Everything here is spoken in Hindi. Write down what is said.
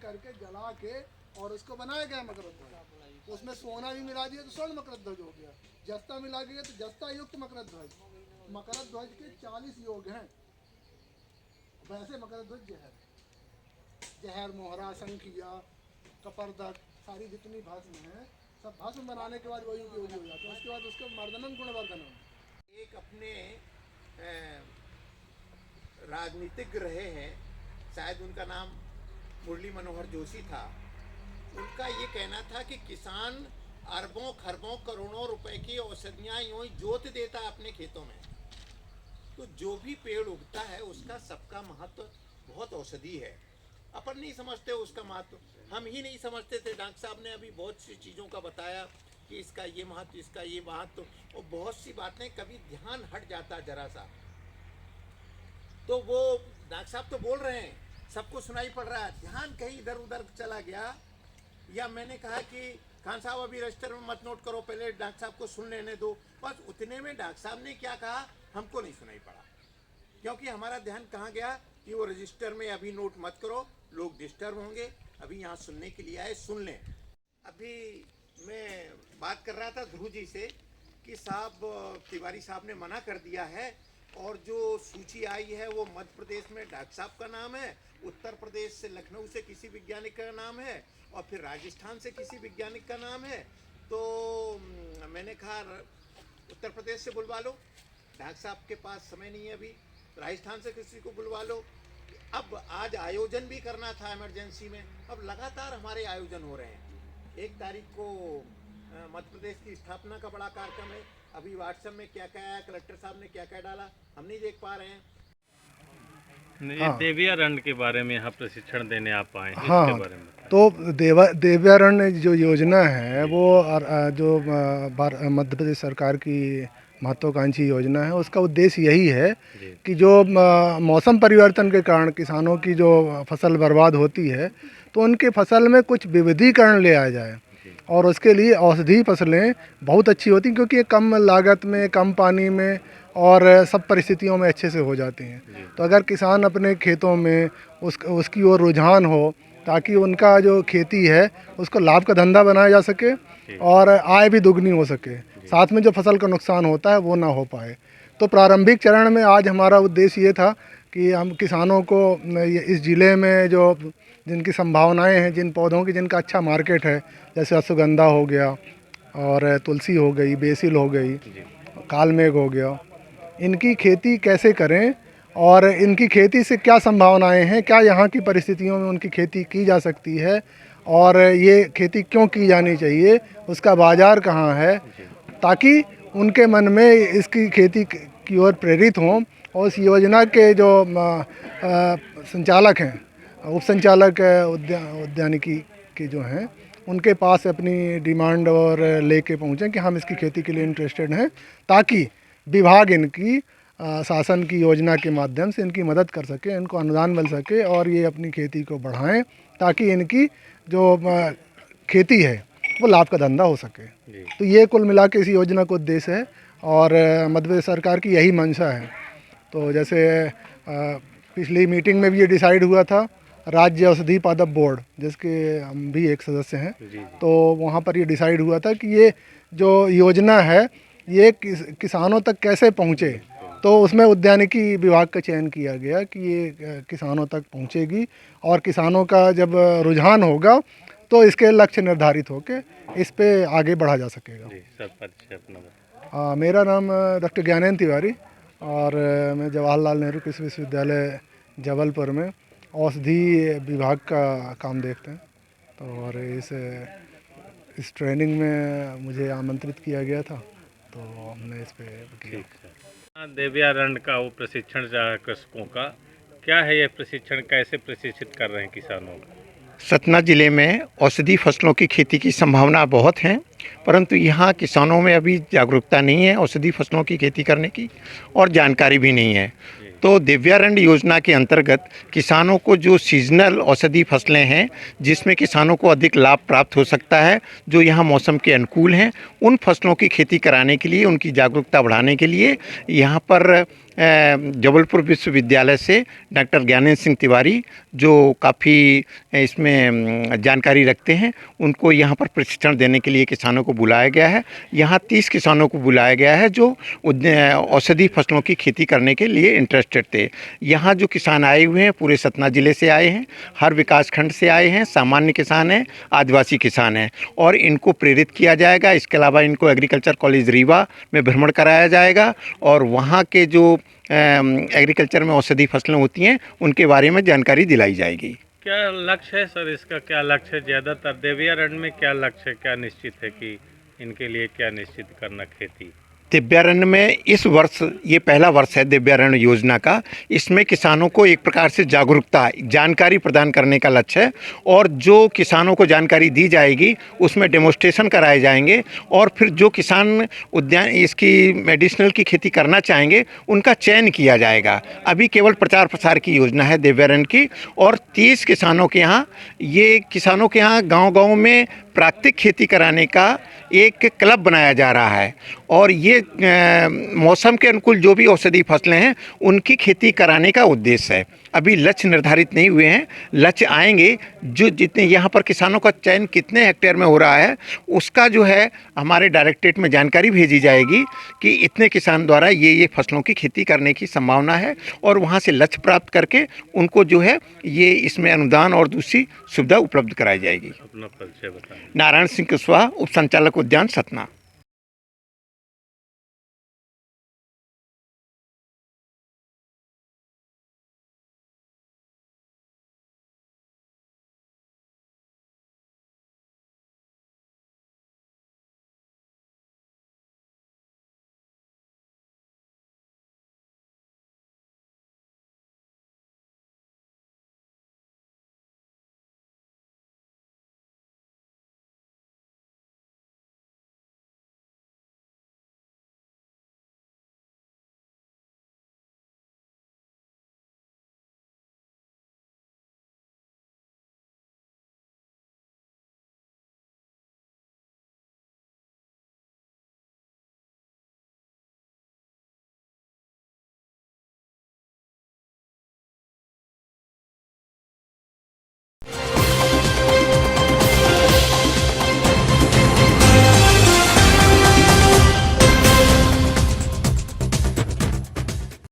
करके जला के और उसको बनाया गया मकर ध्वज। उसमें सोना भी मिला दिया तो स्वर्ण मकर ध्वज हो गया, जस्ता मिला दिया तो जस्ता युक्त मकर ध्वज। मकर ध्वज के 40 योग हैं। वैसे मकर ध्वज जहर, जहर, मोहरा, शंखिया, कपर्दक, सारी जितनी भस्म है सब भस्म बनाने के बाद वही उपयोगी हो जाते हैं। उसके बाद उसके मर्दनम गुणवर्धनम। एक अपने राजनीतिज्ञ रहे हैं, शायद उनका नाम मुरली मनोहर जोशी था। उनका ये कहना था कि किसान अरबों खरबों करोड़ों रुपए की औषधियाँ यूँ ही जोत देता है अपने खेतों में, तो जो भी पेड़ उगता है उसका सबका महत्व बहुत औषधि है। अपन नहीं समझते उसका महत्व, हम ही नहीं समझते थे। डॉक्टर साहब ने अभी बहुत सी चीज़ों का बताया कि इसका ये महत्व, इसका ये महत्व, और बहुत सी बातें कभी ध्यान हट जाता जरा सा, तो वो डॉक्टर साहब तो बोल रहे हैं, सबको सुनाई पड़ रहा है, ध्यान कहीं इधर उधर चला गया। या मैंने कहा कि खान साहब अभी रजिस्टर में मत नोट करो, पहले डॉक्टर साहब को सुन लेने दो। बस उतने में डॉक्टर साहब ने क्या कहा हमको नहीं सुनाई पड़ा, क्योंकि हमारा ध्यान कहाँ गया कि वो रजिस्टर में अभी नोट मत करो, लोग डिस्टर्ब होंगे, अभी यहाँ सुनने के लिए आए, सुन लें। अभी मैं बात कर रहा था ध्रुव जी से कि साहब तिवारी साहब ने मना कर दिया है, और जो सूची आई है वो मध्य प्रदेश में डॉक्टर साहब का नाम है, उत्तर प्रदेश से लखनऊ से किसी वैज्ञानिक का नाम है, और फिर राजस्थान से किसी वैज्ञानिक का नाम है। तो मैंने कहा उत्तर प्रदेश से बुलवा लो, डॉक्टर साहब के पास समय नहीं है अभी, राजस्थान से किसी को बुलवा लो। अब आज आयोजन भी करना था इमरजेंसी में, अब लगातार हमारे आयोजन हो रहे हैं। 1 तारीख को मध्य प्रदेश की स्थापना का बड़ा कार्यक्रम है, अभी व्हाट्सएप में क्या क्या आया, कलेक्टर साहब ने क्या क्या डाला हम नहीं देख पा रहे हैं। ये देवियारण्य के बारे में यहाँ प्रशिक्षण देने आप आए हैं, हाँ, इसके बारे में तो देवियारण्य जो योजना है वो जो मध्य प्रदेश सरकार की महत्वाकांक्षी योजना है, उसका उद्देश्य यही है कि जो मौसम परिवर्तन के कारण किसानों की जो फसल बर्बाद होती है, तो उनके फसल में कुछ विविधीकरण ले आया जाए। और उसके लिए औषधि फसलें बहुत अच्छी होती हैं, क्योंकि ये कम लागत में, कम पानी में और सब परिस्थितियों में अच्छे से हो जाती हैं। तो अगर किसान अपने खेतों में उसकी ओर रुझान हो, ताकि उनका जो खेती है उसको लाभ का धंधा बनाया जा सके और आय भी दुगनी हो सके, साथ में जो फसल का नुकसान होता है वो ना हो पाए। तो प्रारंभिक चरण में आज हमारा उद्देश्य ये था कि हम किसानों को इस ज़िले में जो जिनकी संभावनाएं हैं, जिन पौधों की जिनका अच्छा मार्केट है, जैसे अश्वगंधा हो गया और तुलसी हो गई, बेसिल हो गई, कालमेघ हो गया, इनकी खेती कैसे करें और इनकी खेती से क्या संभावनाएं हैं, क्या यहाँ की परिस्थितियों में उनकी खेती की जा सकती है और ये खेती क्यों की जानी चाहिए, उसका बाज़ार कहाँ है, ताकि उनके मन में इसकी खेती की ओर प्रेरित हों। और इस योजना के जो संचालक हैं, उप संचालक उद्यानिकी के जो हैं, उनके पास अपनी डिमांड और लेके पहुँचें कि हम इसकी खेती के लिए इंटरेस्टेड हैं, ताकि विभाग इनकी शासन की योजना के माध्यम से इनकी मदद कर सके, इनको अनुदान मिल सके और ये अपनी खेती को बढ़ाएं, ताकि इनकी जो खेती है वो लाभ का धंधा हो सके। तो ये कुल मिला के इस योजना का उद्देश्य है और मध्य प्रदेश सरकार की यही मंशा है। तो जैसे पिछली मीटिंग में भी ये डिसाइड हुआ था, राज्य औषधि पादप बोर्ड जिसके हम भी एक सदस्य हैं, तो वहाँ पर ये डिसाइड हुआ था कि ये जो योजना है ये किसानों तक कैसे पहुँचे। तो उसमें उद्यानिकी विभाग का चयन किया गया कि ये किसानों तक पहुँचेगी और किसानों का जब रुझान होगा तो इसके लक्ष्य निर्धारित होकर इस पे आगे बढ़ा जा सकेगा। सर परिचय अपना। मेरा नाम डॉक्टर ज्ञानेंद्र तिवारी और मैं जवाहरलाल नेहरू कृषि विश्वविद्यालय जबलपुर में औषधि विभाग का काम देखते हैं। तो और इस ट्रेनिंग में मुझे आमंत्रित किया गया था, तो हमने इस पे किया। देवियारण्य का वो प्रशिक्षण कृषकों का क्या है, ये प्रशिक्षण कैसे प्रशिक्षित कर रहे हैं किसानों को? सतना ज़िले में औषधि फसलों की खेती की संभावना बहुत है, परंतु यहाँ किसानों में अभी जागरूकता नहीं है औषधि फसलों की खेती करने की, और जानकारी भी नहीं है। तो दिव्यारण्य योजना के अंतर्गत किसानों को जो सीजनल औषधि फसलें हैं, जिसमें किसानों को अधिक लाभ प्राप्त हो सकता है, जो यहाँ मौसम के अनुकूल हैं, उन फसलों की खेती कराने के लिए, उनकी जागरूकता बढ़ाने के लिए यहाँ पर जबलपुर विश्वविद्यालय से डॉक्टर ज्ञानेंद्र सिंह तिवारी, जो काफ़ी इसमें जानकारी रखते हैं, उनको यहाँ पर प्रशिक्षण देने के लिए किसानों को बुलाया गया है। यहाँ 30 किसानों को बुलाया गया है जो औषधि फसलों की खेती करने के लिए इंटरेस्टेड थे। यहाँ जो किसान आए हुए हैं पूरे सतना ज़िले से आए हैं, हर विकास खंड से आए हैं, सामान्य किसान हैं, आदिवासी किसान हैं, और इनको प्रेरित किया जाएगा। इसके अलावा इनको एग्रीकल्चर कॉलेज रीवा में भ्रमण कराया जाएगा और वहाँ के जो एग्रीकल्चर में औषधि फसलें होती हैं उनके बारे में जानकारी दिलाई जाएगी। क्या लक्ष्य है सर, इसका क्या लक्ष्य है? ज़्यादातर दिव्यारण्य में क्या लक्ष्य है, क्या निश्चित है कि इनके लिए क्या निश्चित करना खेती? दिव्यारण्य में इस वर्ष ये पहला वर्ष है दिव्यारण्य योजना का। इसमें किसानों को एक प्रकार से जागरूकता, जानकारी प्रदान करने का लक्ष्य है, और जो किसानों को जानकारी दी जाएगी उसमें डेमोस्ट्रेशन कराए जाएंगे, और फिर जो किसान उद्यान इसकी मेडिसिनल की खेती करना चाहेंगे उनका चयन किया जाएगा। अभी केवल प्रचार प्रसार की योजना है दिव्यारण्य की, और 30 किसानों के यहाँ गाँव-गाँव में प्राकृतिक खेती कराने का एक क्लब बनाया जा रहा है, और ये मौसम के अनुकूल जो भी औषधि फसलें हैं उनकी खेती कराने का उद्देश्य है। अभी लक्ष्य निर्धारित नहीं हुए हैं, लक्ष्य आएंगे। जो जितने यहाँ पर किसानों का चयन कितने हेक्टेयर में हो रहा है उसका जो है हमारे डायरेक्टरेट में जानकारी भेजी जाएगी कि इतने किसान द्वारा ये फसलों की खेती करने की संभावना है, और वहाँ से लक्ष्य प्राप्त करके उनको जो है ये इसमें अनुदान और दूसरी सुविधा उपलब्ध कराई जाएगी। अपना परिचय बताएं। नारायण सिंह कुशवाहा, उप संचालक उद्यान सतना।